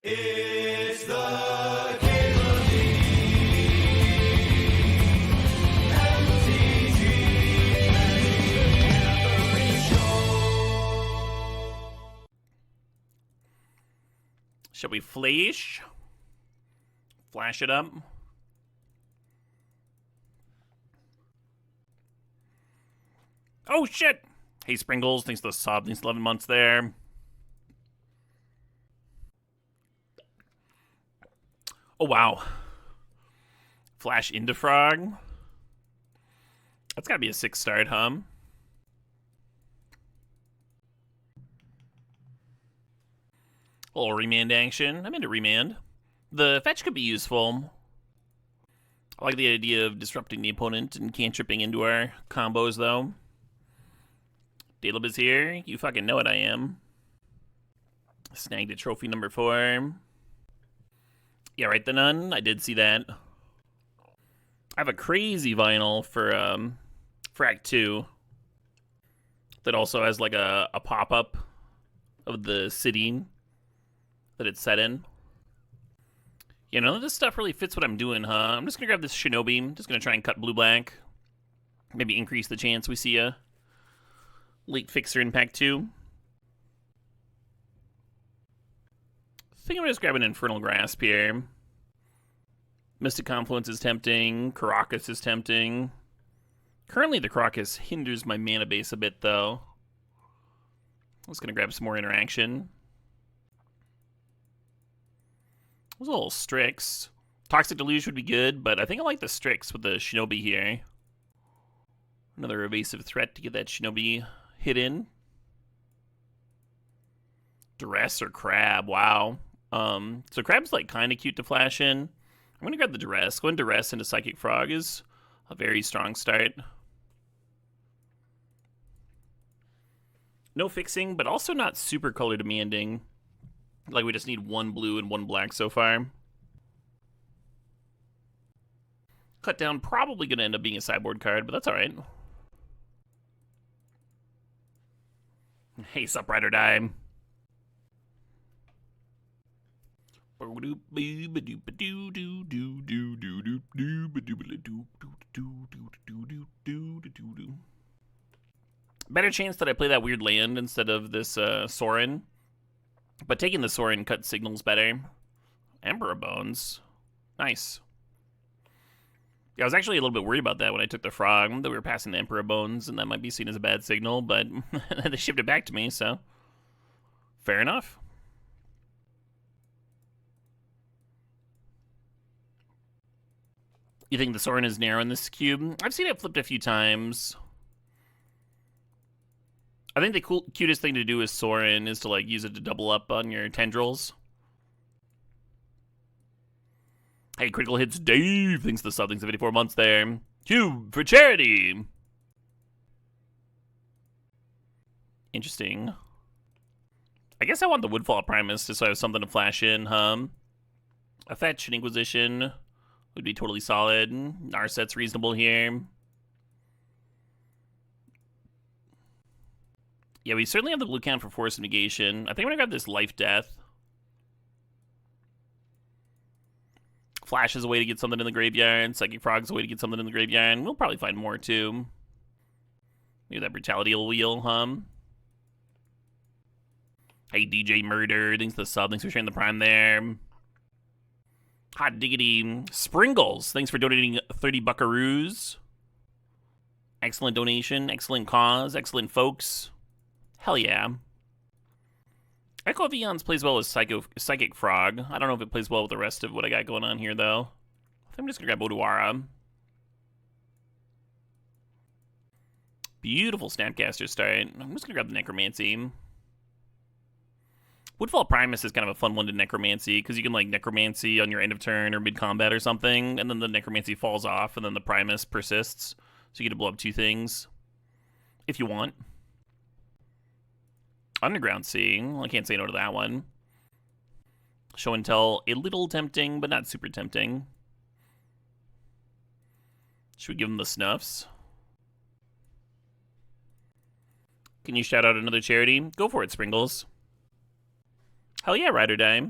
It's the Cable Show. Shall we flash? Flash it up. Oh shit! Hey Sprinkles, thanks for the sub, thanks 11 months there. Oh wow. Flash into Frog. That's gotta be a 6 start, huh? A little remand action. I'm into remand. The fetch could be useful. I like the idea of disrupting the opponent and cantripping into our combos, though. Daleb is here. You fucking know what I am. Snagged a trophy number 4. Yeah, right, the Nun. I did see that. I have a crazy vinyl for Act 2 that also has like a pop-up of the city that it's set in. You know, this stuff really fits what I'm doing, huh? I'm just gonna grab this Shinobi. I'm just gonna try and cut blue-black. Maybe increase the chance we see a late fixer in Pack 2. I think I'm just grabbing Infernal Grasp here. Mystic Confluence is tempting. Karakas is tempting. Currently, the Karakas hinders my mana base a bit, though. I'm just gonna grab some more interaction. Those little Strix. Toxic Deluge would be good, but I think I like the Strix with the Shinobi here. Another evasive threat to get that Shinobi hit in. Duress or Crab, wow. So Crab's like kind of cute to flash in. I'm going to grab the Duress. Going Duress into Psychic Frog is a very strong start. No fixing, but also not super color demanding. Like we just need 1 blue and 1 black so far. Cut down probably going to end up being a sideboard card, but that's alright. Hey, sup, Ride or Die. Better chance that I play that weird land instead of this Sorin. But taking the Sorin cut signals better. Emperor Bones. Nice. Yeah, I was actually a little bit worried about that when I took the Frog, that we were passing the Emperor Bones, and that might be seen as a bad signal, but they shipped it back to me, so fair enough. You think the Sorin is narrow in this cube? I've seen it flipped a few times. I think the cutest thing to do with Sorin is to like use it to double up on your tendrils. Hey, Critical Hits Dave thinks the sub, thanks for 84 months there. Cube for charity. Interesting. I guess I want the Woodfall Primus just so I have something to flash in, huh? A fetch, an Inquisition would be totally solid. Narset's reasonable here. Yeah, we certainly have the blue count for Force of Negation. I think I'm gonna grab this Life Death. Flash is a way to get something in the graveyard. Psychic Frog is a way to get something in the graveyard. We'll probably find more, too. Maybe that Brutality wheel, huh? Hey, DJ Murder. Thanks for the sub. Thanks for sharing the prime there. Hot diggity. Springles. Thanks for donating 30 buckaroos. Excellent donation. Excellent cause. Excellent folks. Hell yeah. Echo of Eons plays well as Psychic Frog. I don't know if it plays well with the rest of what I got going on here, though. I think I'm just going to grab Oduwara. Beautiful Snapcaster start. I'm just going to grab the Necromancy. Woodfall Primus is kind of a fun one to Necromancy, because you can, like, Necromancy on your end of turn or mid-combat or something, and then the Necromancy falls off, and then the Primus persists. So you get to blow up 2 things, if you want. Underground Sea. Well, I can't say no to that one. Show and Tell, a little tempting, but not super tempting. Should we give them the snuffs? Can you shout out another charity? Go for it, Sprinkles. Hell yeah, Ride or Die.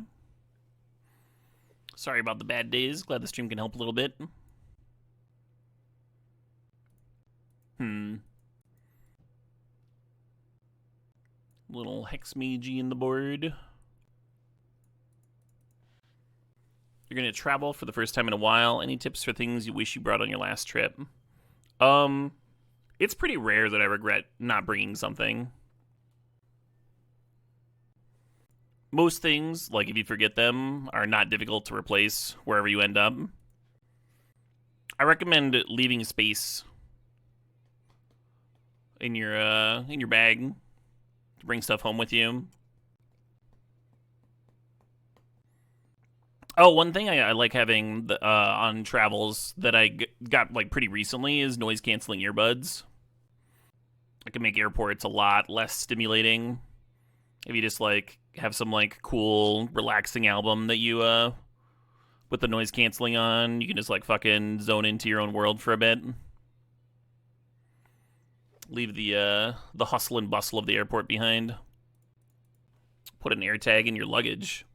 Sorry about the bad days. Glad the stream can help a little bit. Little Hexmagi in the board. You're going to travel for the first time in a while. Any tips for things you wish you brought on your last trip? It's pretty rare that I regret not bringing something. Most things, like if you forget them, are not difficult to replace wherever you end up. I recommend leaving space in your bag to bring stuff home with you. Oh, one thing I like having on travels that I got like pretty recently is noise canceling earbuds. It can make airports a lot less stimulating if you just like have some like cool relaxing album that you with the noise canceling on. You can just like fucking zone into your own world for a bit. Leave the hustle and bustle of the airport behind. Put an air tag in your luggage.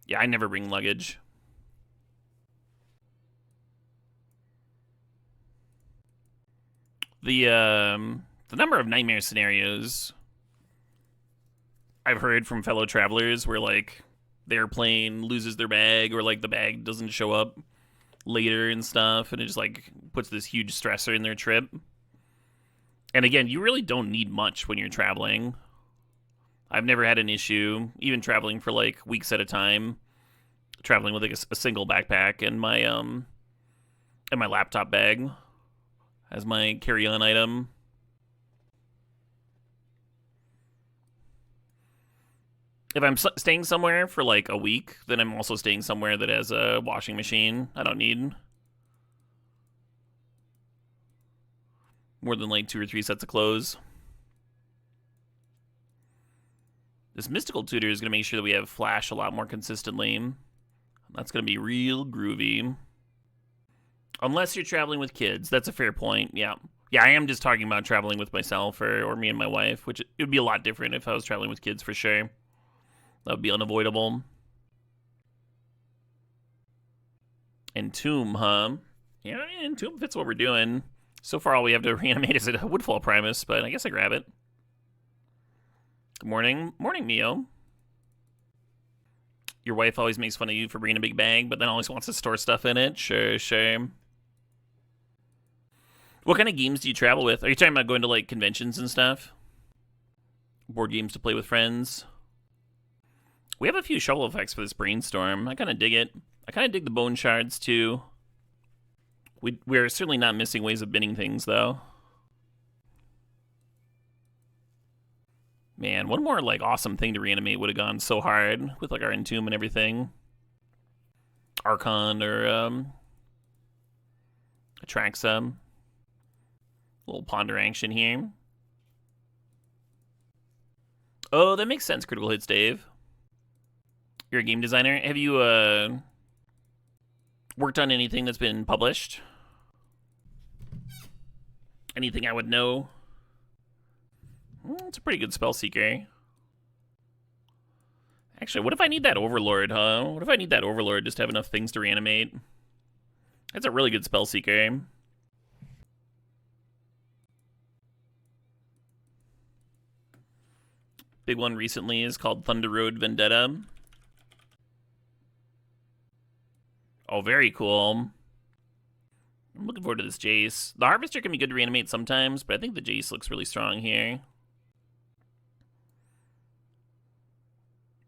Yeah, I never bring luggage. The number of nightmare scenarios I've heard from fellow travelers where like the airplane loses their bag or like the bag doesn't show up later and stuff, and it just like puts this huge stressor in their trip. And again, you really don't need much when you're traveling. I've never had an issue, even traveling for like weeks at a time, traveling with like a single backpack and my laptop bag as my carry-on item. If I'm staying somewhere for like a week, then I'm also staying somewhere that has a washing machine. I don't need more than like 2 or 3 sets of clothes. This mystical tutor is going to make sure that we have flash a lot more consistently. That's going to be real groovy. Unless you're traveling with kids. That's a fair point, yeah. Yeah, I am just talking about traveling with myself or me and my wife, which it would be a lot different if I was traveling with kids for sure. That would be unavoidable. Entomb, huh? Yeah, Entomb fits what we're doing. So far, all we have to reanimate is a Woodfall Primus, but I guess I grab it. Good morning. Morning, Mio. Your wife always makes fun of you for bringing a big bag, but then always wants to store stuff in it. Sure, sure. What kind of games do you travel with? Are you talking about going to, like, conventions and stuff? Board games to play with friends? We have a few shovel effects for this brainstorm. I kind of dig it. I kind of dig the bone shards, too. We're certainly not missing ways of binning things, though. Man, one more, like, awesome thing to reanimate would have gone so hard with, like, our Entomb and everything. Archon or, Atraxa. Little Ponder action here. Oh, that makes sense, Critical Hits, Dave. You're a game designer. Have you, worked on anything that's been published? Anything I would know? It's a pretty good spell seeker. Actually, what if I need that Overlord, huh? What if I need that Overlord just to have enough things to reanimate? That's a really good spell seeker. Big one recently is called Thunder Road Vendetta. Oh, very cool. I'm looking forward to this Jace. The Harvester can be good to reanimate sometimes, but I think the Jace looks really strong here.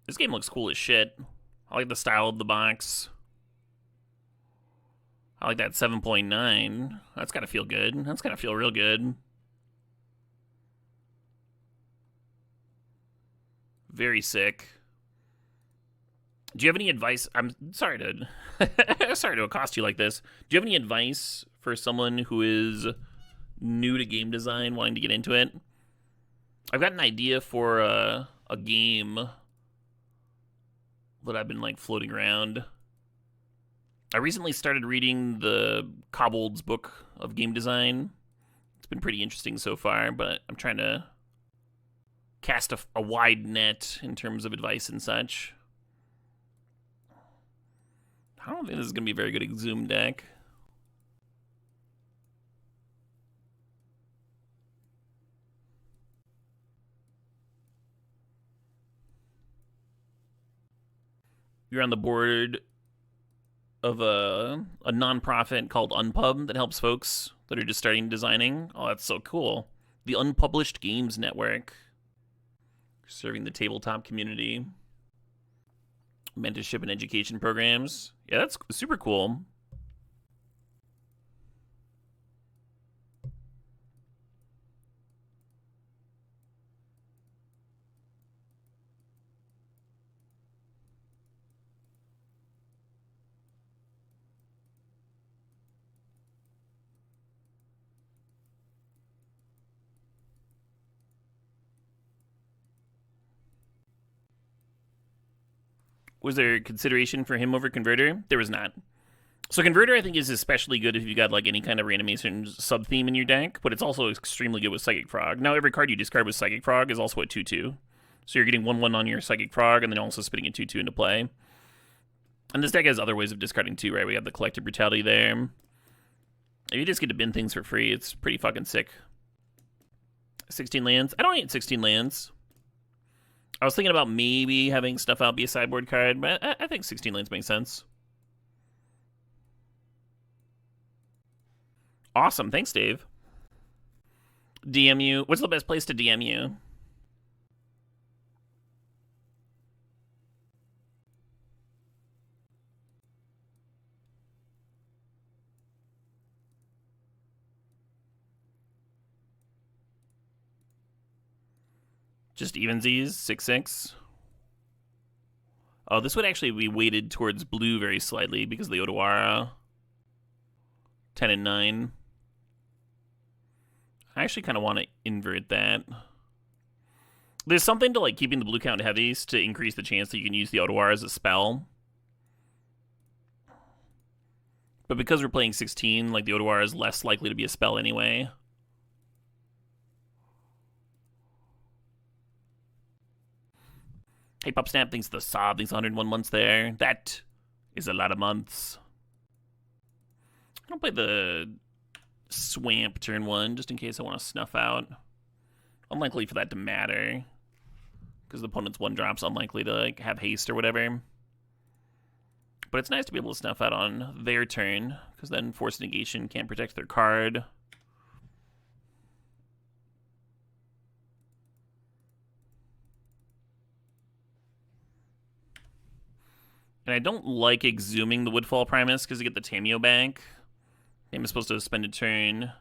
This game looks cool as shit. I like the style of the box. I like that 7.9. That's gotta feel good. That's gotta feel real good. Very sick. Do you have any advice? I'm sorry to sorry to accost you like this. Do you have any advice for someone who is new to game design, wanting to get into it? I've got an idea for a game that I've been like floating around. I recently started reading the Kobold's book of game design. It's been pretty interesting so far, but I'm trying to cast a wide net in terms of advice and such. I don't think this is going to be a very good Exhume deck. You're on the board of a nonprofit called Unpub that helps folks that are just starting designing. Oh, that's so cool. The Unpublished Games Network. Serving the tabletop community. Mentorship and education programs. Yeah, that's super cool. Was there consideration for him over Converter? There was not. So Converter, I think, is especially good if you got like any kind of reanimation sub-theme in your deck, but it's also extremely good with Psychic Frog. Now, every card you discard with Psychic Frog is also a 2-2. So you're getting 1-1 on your Psychic Frog, and then also spitting a 2-2 into play. And this deck has other ways of discarding too, right? We have the Collective Brutality there. If you just get to bin things for free, it's pretty fucking sick. 16 lands. I don't hate 16 lands. I was thinking about maybe having Stuff Out be a sideboard card, but I think 16 lands makes sense. Awesome. Thanks, Dave. DM you. What's the best place to DM you? Just evensies, 6/6. Oh, this would actually be weighted towards blue very slightly because of the Otawara. 10 and 9. I actually kind of want to invert that. There's something to like keeping the blue count heavies to increase the chance that you can use the Otawara as a spell. But because we're playing 16, like the Otawara is less likely to be a spell anyway. Hey, PupSnap thinks the Sob thinks 101 months there. That is a lot of months. I don't play the Swamp turn 1 just in case I want to snuff out. Unlikely for that to matter because the opponent's 1-drop's unlikely to like have haste or whatever. But it's nice to be able to snuff out on their turn because then Force Negation can't protect their card. And I don't like exhuming the Woodfall Primus because you get the Tameo back. I'm supposed to spend a turn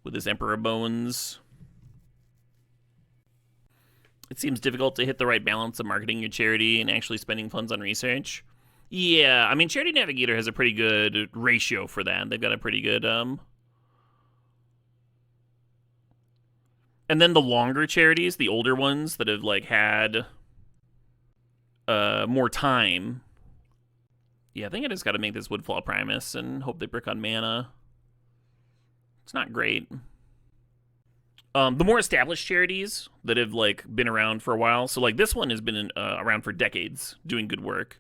with his Emperor Bones. It seems difficult to hit the right balance of marketing your charity and actually spending funds on research. Yeah, I mean, Charity Navigator has a pretty good ratio for that. They've got a pretty good... And then the longer charities, the older ones that have, like, had... more time. Yeah, I think I just got to make this Woodfall Primus and hope they brick on mana. It's not great. The more established charities that have like been around for a while, so like this one has been around for decades, doing good work,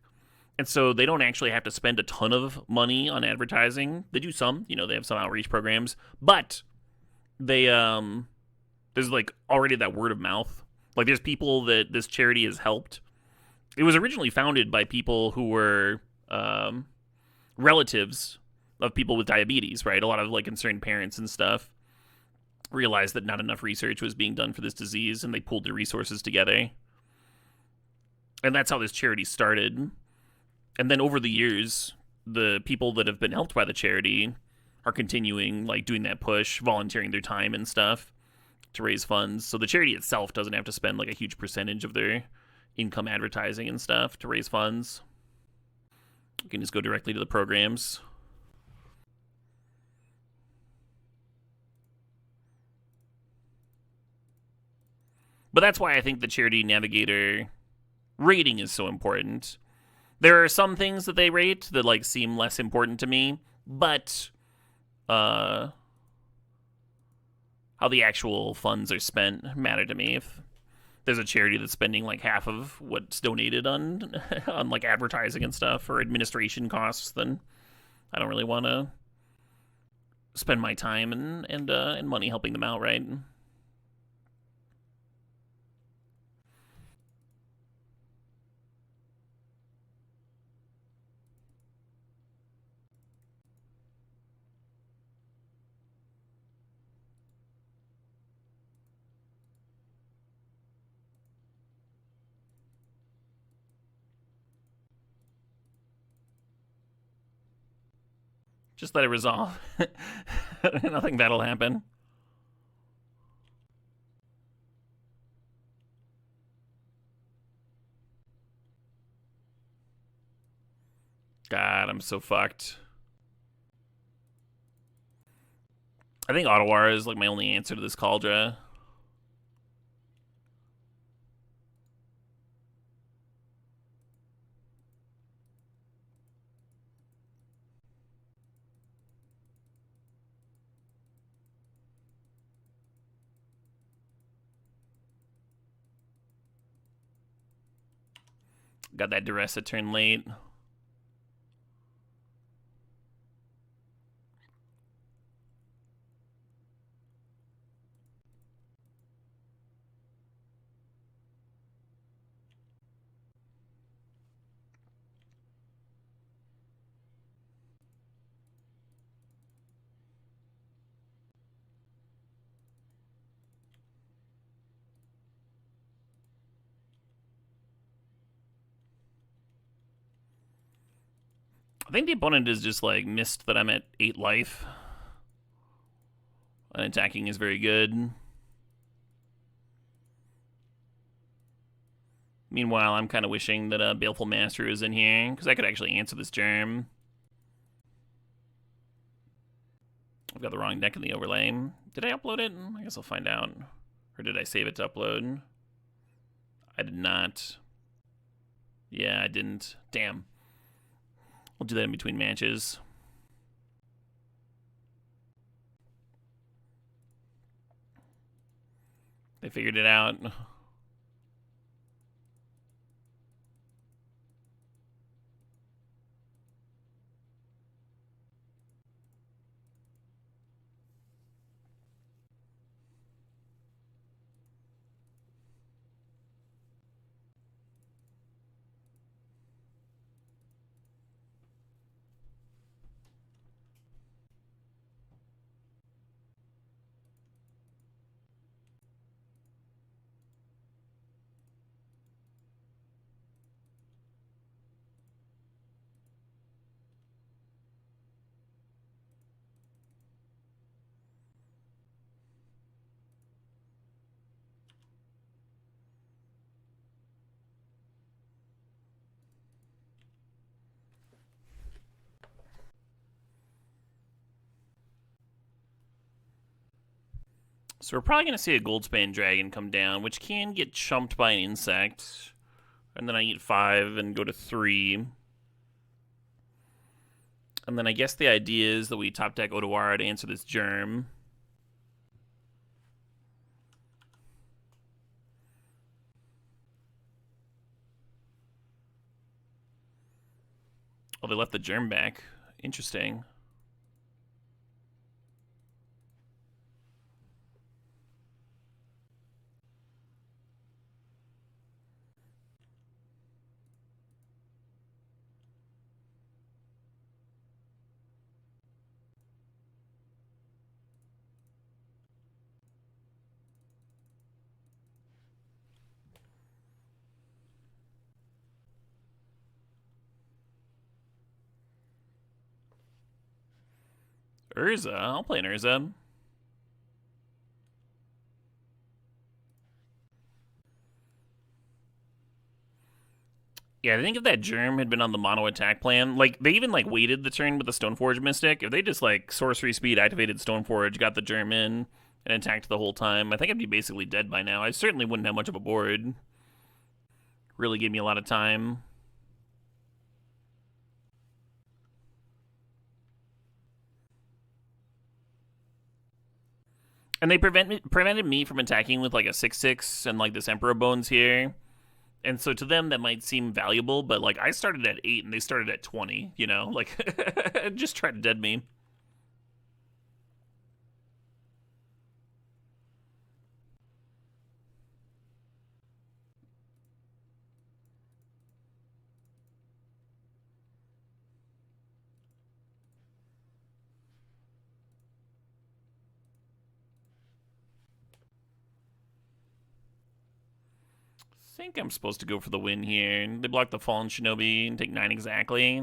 and so they don't actually have to spend a ton of money on advertising. They do some, you know, they have some outreach programs, but they there's like already that word of mouth. Like there's people that this charity has helped. It was originally founded by people who were relatives of people with diabetes, right? A lot of like concerned parents and stuff realized that not enough research was being done for this disease, and they pulled their resources together. And that's how this charity started. And then over the years, the people that have been helped by the charity are continuing like doing that push, volunteering their time and stuff to raise funds. So the charity itself doesn't have to spend like a huge percentage of their income advertising and stuff to raise funds. You can just go directly to the programs. But that's why I think the Charity Navigator rating is so important. There are some things that they rate that like seem less important to me, but how the actual funds are spent matter to me. If there's a charity that's spending like half of what's donated on on like advertising and stuff or administration costs, then I don't really want to spend my time and money helping them out, right? Just let it resolve. Nothing bad'll happen. God, I'm so fucked. I think Ottawa is like my only answer to this Cauldra. Got that Duress at turn late. I think the opponent is just like missed that I'm at 8 life. And attacking is very good. Meanwhile, I'm kind of wishing that Baleful Master is in here, because I could actually answer this germ. I've got the wrong deck in the overlay. Did I upload it? I guess I'll find out. Or did I save it to upload? I did not. Yeah, I didn't. Damn. We'll do that in between matches. They figured it out. So we're probably going to see a Goldspan Dragon come down, which can get chumped by an insect. And then I eat 5 and go to 3. And then I guess the idea is that we top deck Otawara to answer this germ. Oh, they left the germ back. Interesting. Urza? I'll play an Urza. Yeah, I think if that germ had been on the mono attack plan, like they even like waited the turn with the Stoneforge Mystic. If they just like sorcery speed activated Stoneforge, got the germ in, and attacked the whole time, I think I'd be basically dead by now. I certainly wouldn't have much of a board. Really gave me a lot of time. And they prevented me from attacking with like a 6/6 and like this Emperor Bones here. And so to them that might seem valuable, but like I started at 8 and they started at 20, you know? Like just try to dead me. I think I'm supposed to go for the win here. They block the Fallen Shinobi and take 9 exactly.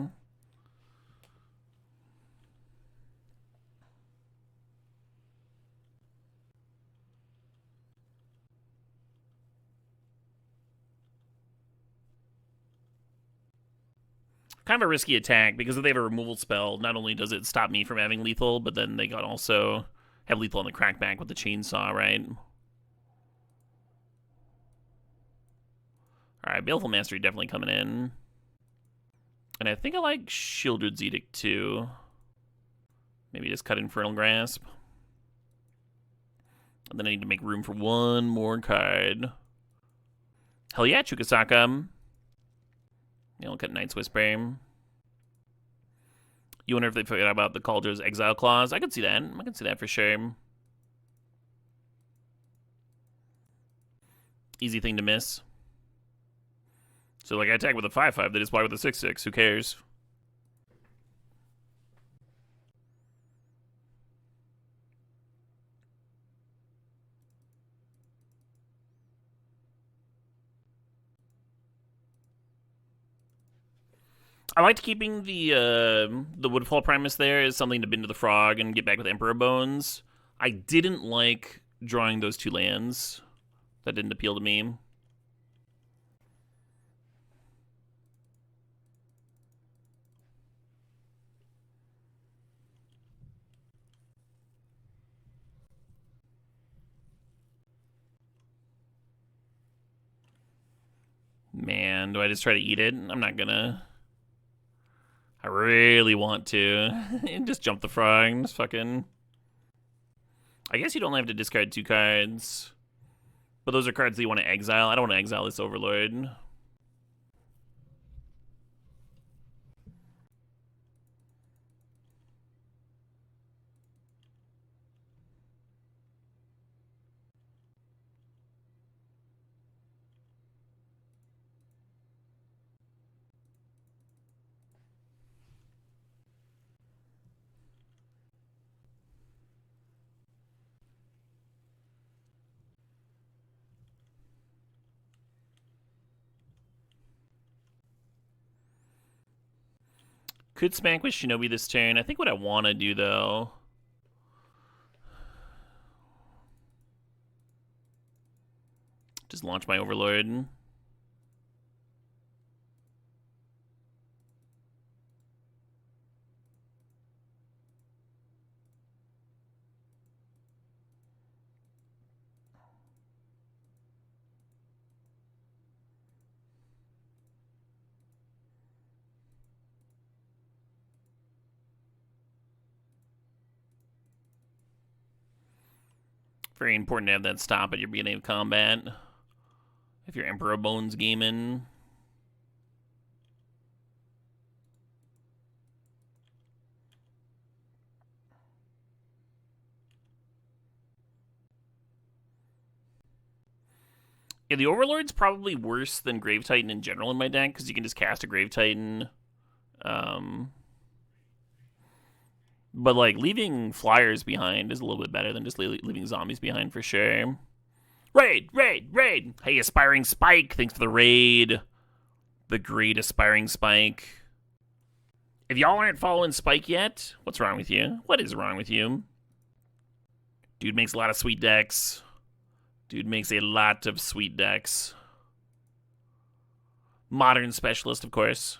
Kind of a risky attack because if they have a removal spell, not only does it stop me from having lethal, but then they got also have lethal on the crackback with the chainsaw, right? Alright, Baleful Mastery definitely coming in. And I think I like Shieldred's Edict too. Maybe just cut Infernal Grasp. And then I need to make room for one more card. Hell yeah, Chukasaka. Yeah, we'll cut Knight's Whisper. You wonder if they forgot about the Calder's Exile Clause? I could see that. I could see that for sure. Easy thing to miss. So, like, I attack with a 5/5, they just fly with a 6/6. Who cares? I liked keeping the Woodfall Primus there as something to bend to the frog and get back with Emperor Bones. I didn't like drawing those 2 lands. That didn't appeal to me. Man, do I just try to eat it? I'm not gonna. I really want to. And just jump the frog and just fucking. I guess you don't have to discard 2 cards. But those are cards that you want to exile. I don't want to exile this Overlord. Could smack with Shinobi this turn. I think what I want to do, though... just launch my Overlord. Very important to have that stop at your beginning of combat. If you're Emperor Bones gaming. Yeah, the Overlord's probably worse than Grave Titan in general in my deck, because you can just cast a Grave Titan. But, like, leaving flyers behind is a little bit better than just leaving zombies behind for sure. Raid! Hey, Aspiring Spike, thanks for the raid. The great Aspiring Spike. If y'all aren't following Spike yet, what's wrong with you? What is wrong with you? Dude makes a lot of sweet decks. Modern Specialist, of course.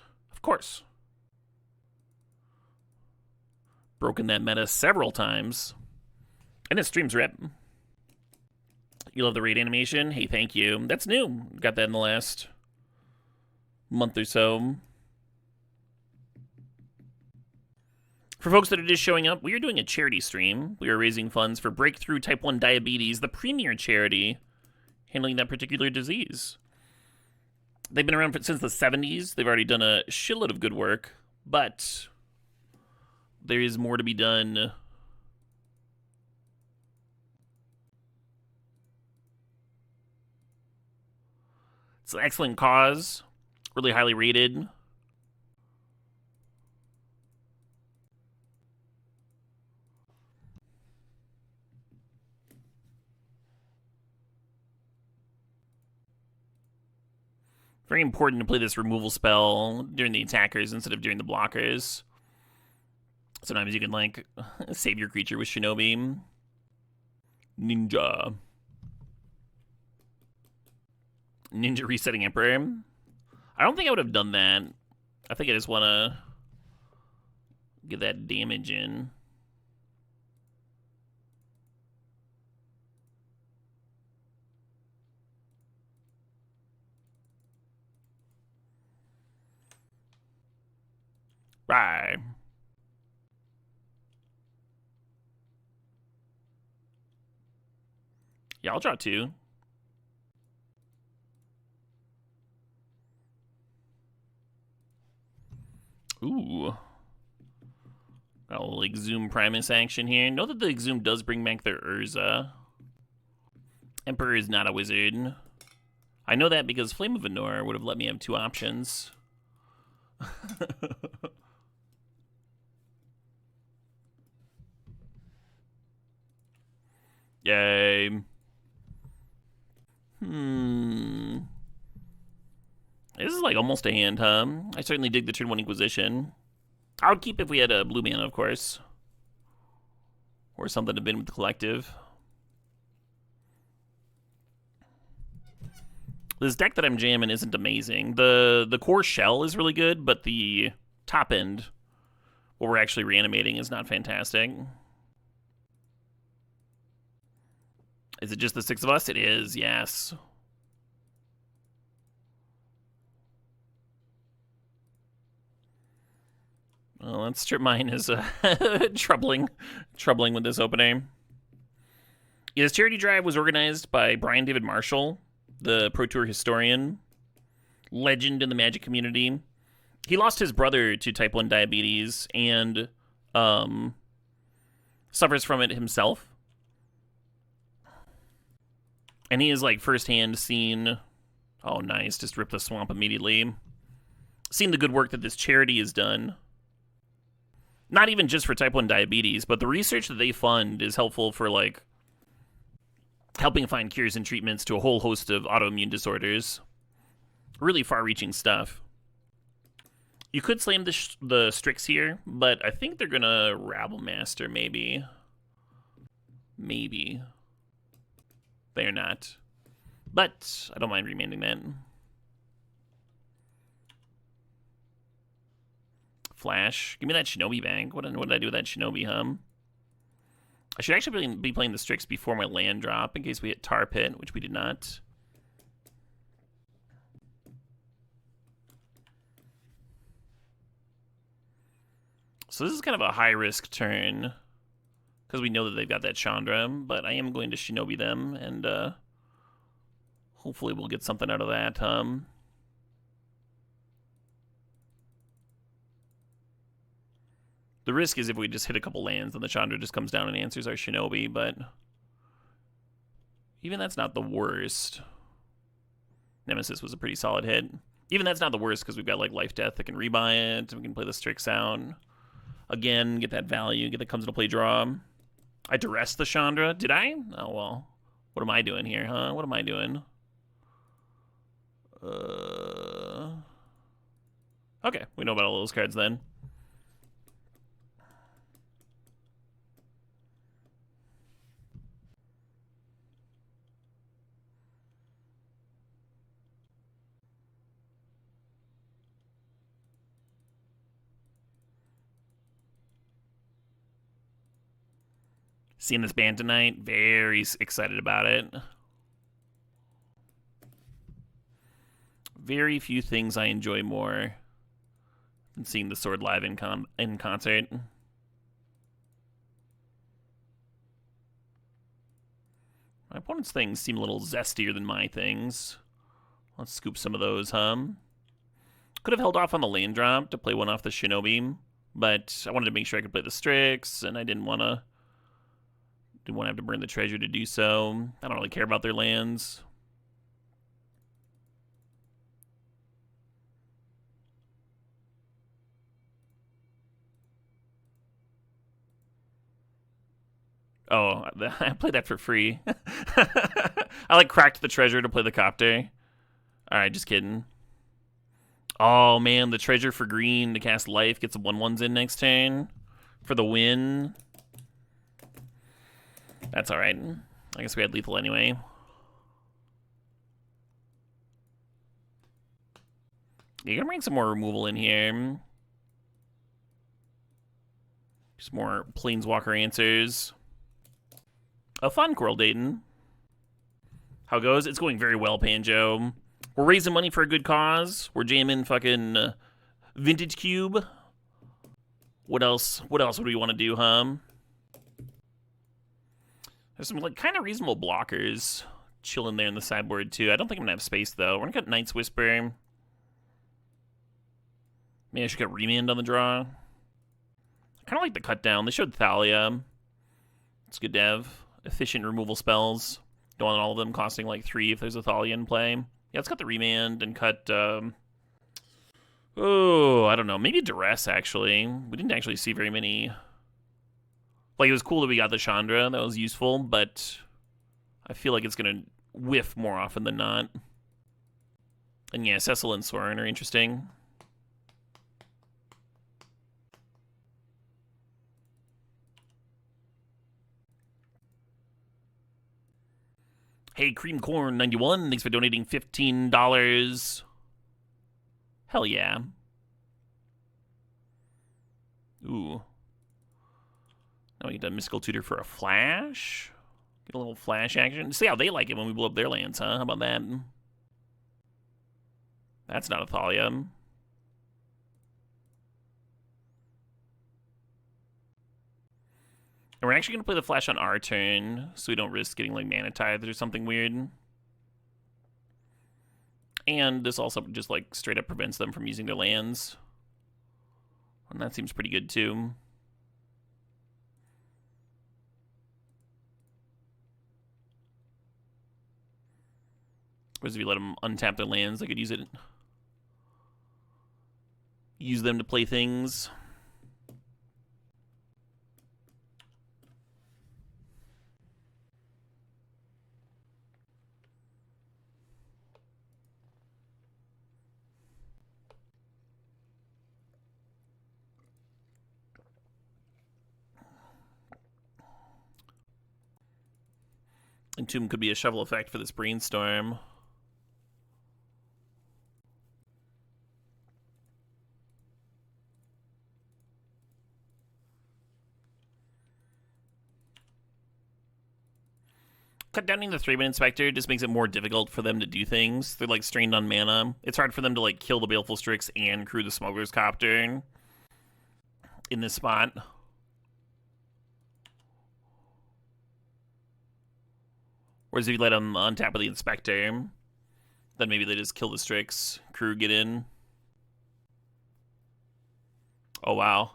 Broken that meta several times. And his streams rip. You love the raid animation? Hey, thank you. That's new. Got that in the last month or so. For folks that are just showing up, we are doing a charity stream. We are raising funds for Breakthrough Type 1 Diabetes, the premier charity handling that particular disease. They've been around since the 70s. They've already done a shitload of good work, but there is more to be done. It's an excellent cause, really highly rated. Very important to play this removal spell during the attackers instead of during the blockers. Sometimes you can, like, save your creature with Shinobi. Ninja resetting Emperor. I don't think I would have done that. I think I just want to get that damage in. Right. Yeah, I'll draw 2. Ooh. Got a little Exhume Primus action here. Note that the Exhume does bring back their Urza. Emperor is not a wizard. I know that because Flame of Venor would have let me have 2 options. Yay. This is like almost a hand, huh? I certainly dig the turn 1 Inquisition. I would keep if we had a blue mana, of course. Or something to bin with the collective. This deck that I'm jamming isn't amazing. The core shell is really good, but the top end, what we're actually reanimating, is not fantastic. Is it just the 6 of us? It is, yes. Well, that strip mine is troubling with this opening. Yeah, this charity drive was organized by Brian David Marshall, the Pro Tour historian, legend in the Magic community. He lost his brother to type 1 diabetes and suffers from it himself. And he has, like, firsthand seen... Oh, nice. Just rip the swamp immediately. Seen the good work that this charity has done. Not even just for type 1 diabetes, but the research that they fund is helpful for, like, helping find cures and treatments to a whole host of autoimmune disorders. Really far-reaching stuff. You could slam the Strix here, but I think they're going to Rabblemaster, maybe. Maybe. They're not. But I don't mind remanding that. Flash. Give me that Shinobi bank. What did I do with that Shinobi, I should actually be playing the Strix before my land drop in case we hit Tar Pit, which we did not. So this is kind of a high-risk turn because we know that they've got that Chandra, but I am going to Shinobi them, and hopefully we'll get something out of that. The risk is if we just hit a couple lands, then the Chandra just comes down and answers our Shinobi, but even that's not the worst. Nemesis was a pretty solid hit. Even that's not the worst because we've got like Life Death that can rebuy it, and we can play the Strix out. Again, get that value, get that comes into play draw. I duress the Chandra. Did I? Oh, well. What am I doing here, huh? What am I doing? Okay, we know about all those cards then. Seeing this band tonight, very excited about it. Very few things I enjoy more than seeing the Sword live in concert. My opponent's things seem a little zestier than my things. Let's scoop some of those, huh? Could have held off on the land drop to play one off the Shinobi, but I wanted to make sure I could play the Strix, and I didn't want to have to burn the treasure to do so. I don't really care about their lands. Oh, I played that for free. I like cracked the treasure to play the copter. Alright, just kidding. Oh man, the treasure for green to cast life gets 1/1s in next turn for the win. That's alright. I guess we had lethal anyway. You're gonna bring some more removal in here. Just more Planeswalker answers. A fun Coral Dayton. How it goes? It's going very well, Panjo. We're raising money for a good cause. We're jamming fucking Vintage Cube. What else? What else would we want to do, huh? There's some like kind of reasonable blockers chilling there in the sideboard too. I don't think I'm gonna have space though. We're gonna cut Knight's Whisper. Maybe I should get Remand on the draw. I kind of like the cut down. They showed Thalia. It's good to have efficient removal spells. Don't want all of them costing like 3 if there's a Thalia in play. Yeah, let's cut the Remand and cut... oh, I don't know. Maybe Duress, actually. We didn't actually see very many... Like, it was cool that we got the Chandra. That was useful, but I feel like it's going to whiff more often than not. And yeah, Cecil and Soren are interesting. Hey, Cream Corn 91, thanks for donating $15. Hell yeah. Ooh. Now we get a Mystical Tutor for a flash. Get a little flash action. See how they like it when we blow up their lands, huh? How about that? That's not a Thalia. And we're actually going to play the flash on our turn, so we don't risk getting like Mana Tithe or something weird. And this also just like straight up prevents them from using their lands. And that seems pretty good too. Whereas if you let them untap their lands, they could use it. Use them to play things. Entomb could be a shovel effect for this brainstorm. Cut downing the 3-man Inspector just makes it more difficult for them to do things. They're like strained on mana. It's hard for them to like kill the Baleful Strix and crew the Smuggler's Copter in this spot. Whereas if you let them untap with the Inspector, then maybe they just kill the Strix, crew get in. Oh wow.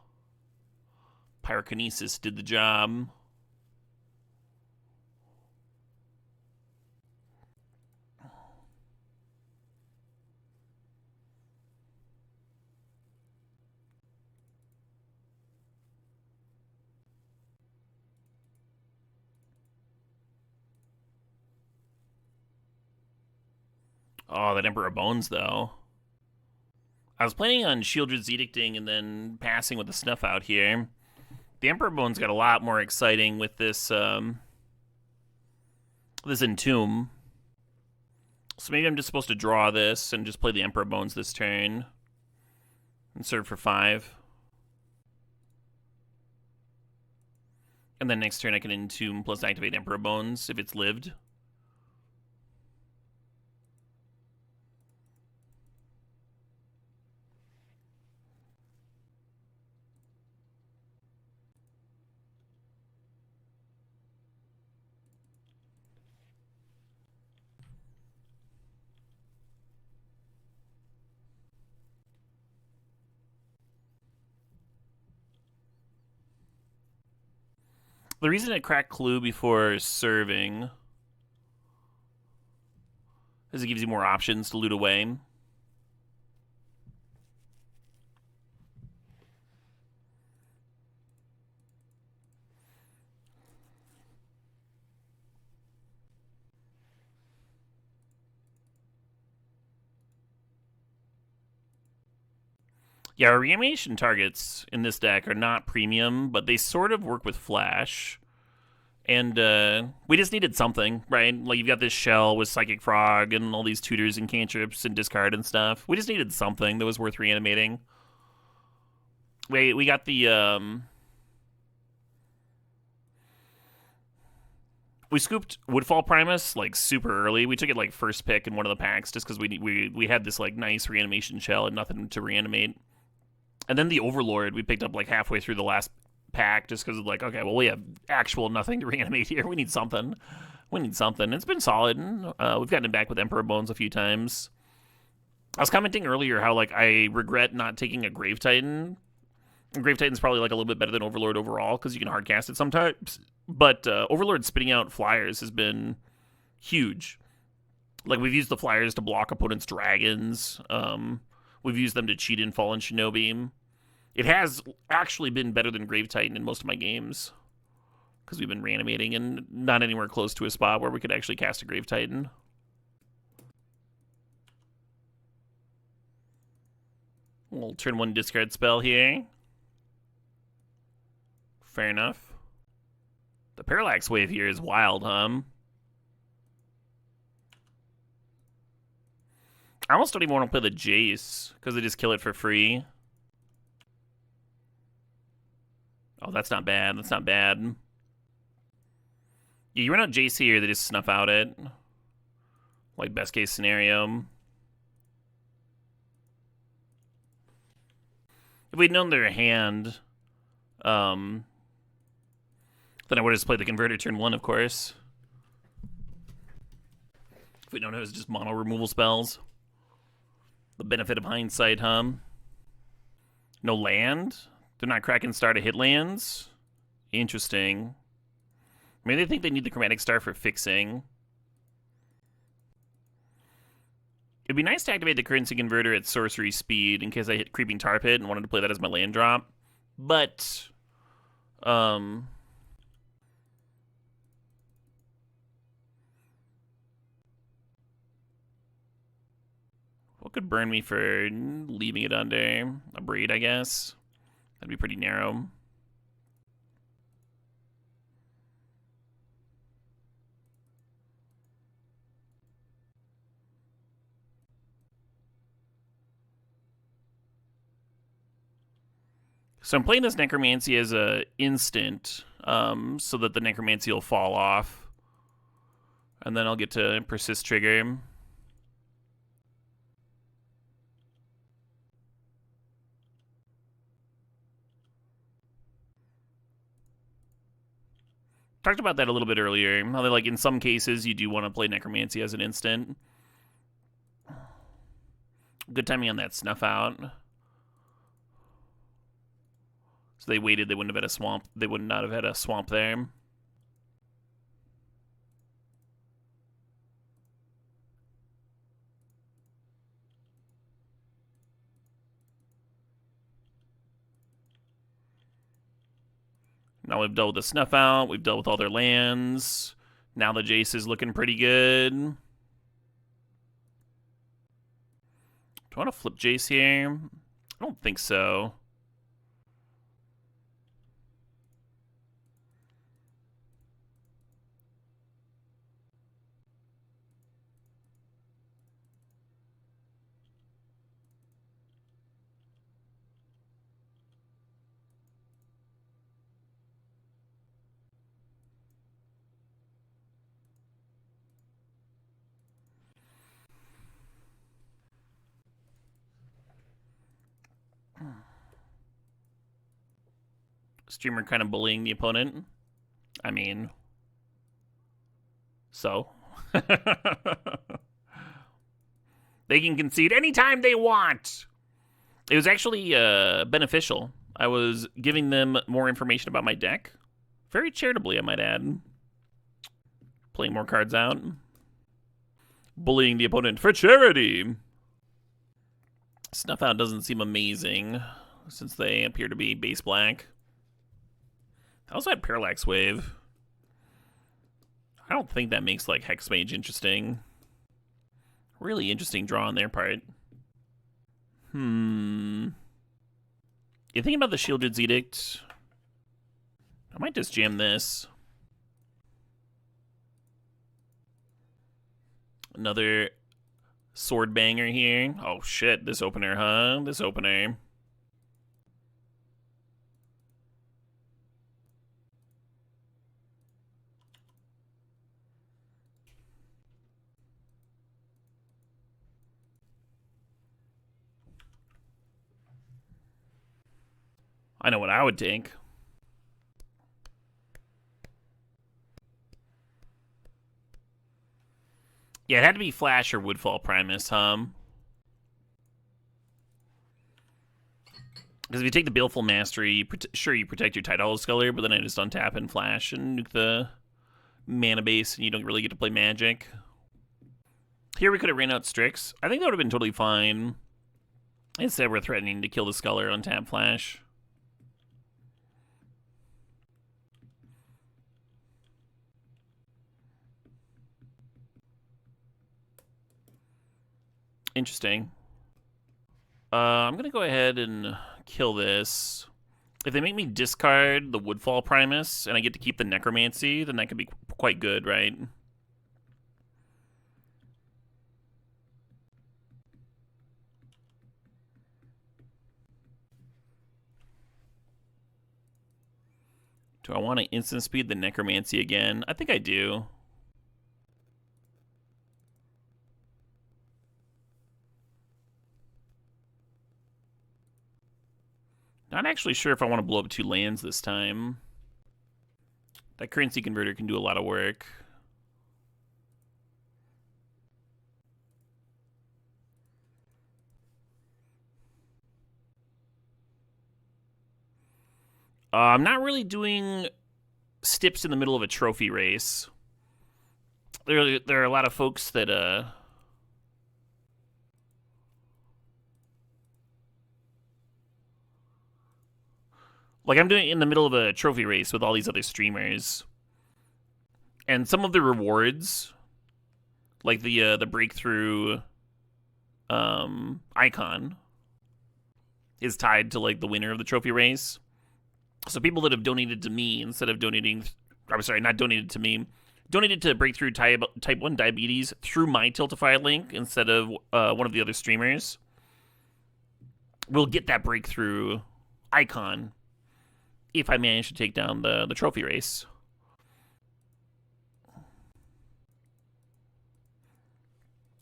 Pyrokinesis did the job. Oh, that Emperor of Bones, though. I was planning on Shieldred's Edicting and then passing with the Snuff out here. The Emperor of Bones got a lot more exciting with this, this Entomb. So maybe I'm just supposed to draw this and just play the Emperor of Bones this turn. And serve for 5. And then next turn I can Entomb plus activate Emperor of Bones if it's lived. The reason it cracked Clue before serving is it gives you more options to loot away. Yeah, our reanimation targets in this deck are not premium, but they sort of work with Flash. And we just needed something, right? Like, you've got this shell with Psychic Frog and all these tutors and cantrips and discard and stuff. We just needed something that was worth reanimating. We got the... We scooped Woodfall Primus, like, super early. We took it, like, first pick in one of the packs just because we had this, like, nice reanimation shell and nothing to reanimate. And then the Overlord we picked up, like, halfway through the last pack just because of, like, okay, well, we have actual nothing to reanimate here. We need something. It's been solid. We've gotten it back with Emperor Bones a few times. I was commenting earlier how, like, I regret not taking a Grave Titan. Grave Titan's probably, like, a little bit better than Overlord overall because you can hardcast it sometimes. But Overlord spitting out flyers has been huge. Like, we've used the flyers to block opponents' dragons. We've used them to cheat in Fallen Shinobi. It has actually been better than Grave Titan in most of my games because we've been reanimating and not anywhere close to a spot where we could actually cast a Grave Titan. We'll turn 1 discard spell here. Fair enough. The Parallax Wave here is wild, huh? I almost don't even want to play the Jace because they just kill it for free. Oh, that's not bad. That's not bad. Yeah, you run out Jace here, they just snuff out it. Like, best case scenario. If we'd known their hand, then I would have just played the Converter turn 1, of course. If we'd known it was just mono removal spells. The benefit of hindsight, huh? No land? They're not cracking star to hit lands? Interesting. Maybe they think they need the Chromatic Star for fixing. It'd be nice to activate the Currency Converter at sorcery speed in case I hit Creeping Tar Pit and wanted to play that as my land drop. But, what could burn me for leaving it under? A Braid, I guess. That'd be pretty narrow. So I'm playing this Necromancy as a instant, so that the Necromancy will fall off. And then I'll get to Persist trigger. Talked about that a little bit earlier. How that, like, in some cases you do want to play Necromancy as an instant. Good timing on that Snuff Out. So they waited, they wouldn't have had a swamp. They would not have had a swamp there. Now we've dealt with the Snuff Out. We've dealt with all their lands. Now the Jace is looking pretty good. Do I want to flip Jace here? I don't think so. Streamer kind of bullying the opponent. I mean, so. They can concede anytime they want. It was actually beneficial. I was giving them more information about my deck Very charitably, I might add. Playing more cards out. Bullying the opponent for charity. Snuff Out doesn't seem amazing, since they appear to be base black. I also had Parallax Wave. I don't think that makes, like, Hex Mage interesting. Really interesting draw on their part. You thinking about the Shieldred's Edict? I might just jam this. Another sword banger here. Oh shit, this opener, huh? This opener. I know what I would take. Yeah, it had to be Flash or Woodfall Primus, huh? Because if you take the Baleful Mastery, you protect your Tidal Sculler, but then I just untap and Flash and nuke the mana base, and you don't really get to play Magic. Here we could have ran out Strix. I think that would have been totally fine. Instead, we're threatening to kill the Sculler on tap Flash. Interesting. I'm going to go ahead and kill this. If they make me discard the Woodfall Primus and I get to keep the Necromancy, then that could be quite good, right? Do I want to instant speed the Necromancy again? I think I do. Not actually sure if I want to blow up 2 lands this time. That currency converter can do a lot of work. I'm not really doing stips in the middle of a trophy race. There are a lot of folks that like, I'm doing it in the middle of a trophy race with all these other streamers. And some of the rewards, like the breakthrough icon, is tied to, like, the winner of the trophy race. So people that have donated to me instead of donating... I'm sorry, not donated to me. Donated to Breakthrough Type 1 Diabetes through my Tiltify link instead of one of the other streamers will get that breakthrough icon if I manage to take down the trophy race.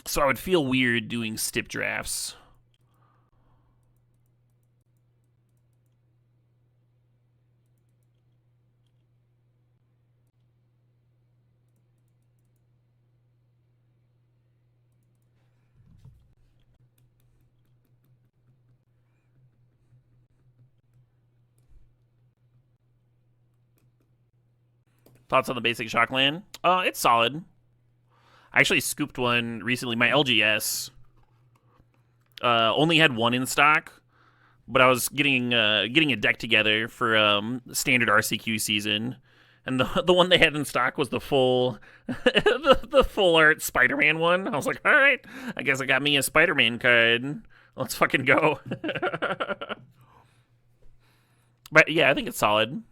So I would feel weird doing stip drafts. Thoughts on the basic Shockland? It's solid. I actually scooped one recently. My LGS only had one in stock, but I was getting a deck together for standard RCQ season, and the one they had in stock was the full the full art Spider-Man one. I was like, all right, I guess I got me a Spider-Man card. Let's fucking go. But yeah, I think it's solid.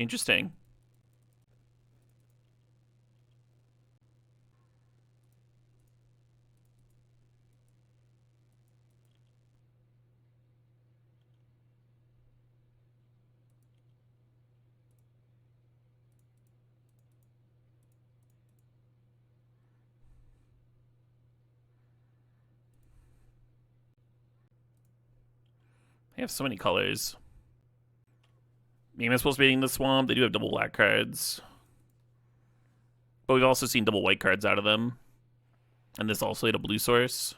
Interesting. They have so many colors. Am I supposed to be in the swamp? They do have double black cards. But we've also seen double white cards out of them. And this also had a blue source.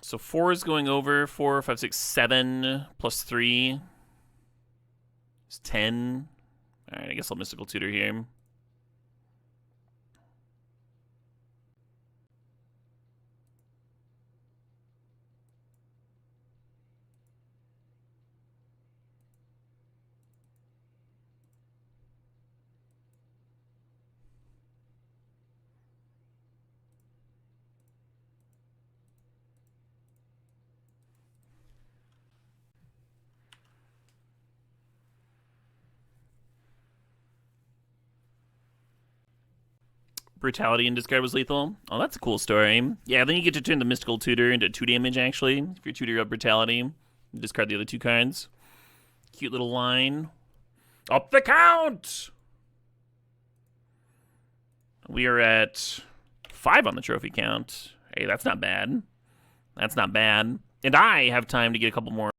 So 4 is going over. 4, 5, 6, 7 plus 3 is 10. All right, I guess I'll Mystical Tutor here. Brutality and discard was lethal. Oh, that's a cool story. Yeah, then you get to turn the Mystical Tutor into 2 damage, actually. If you tutor up Brutality, discard the other 2 cards. Cute little line. Up the count! We are at 5 on the trophy count. Hey, that's not bad. That's not bad. And I have time to get a couple more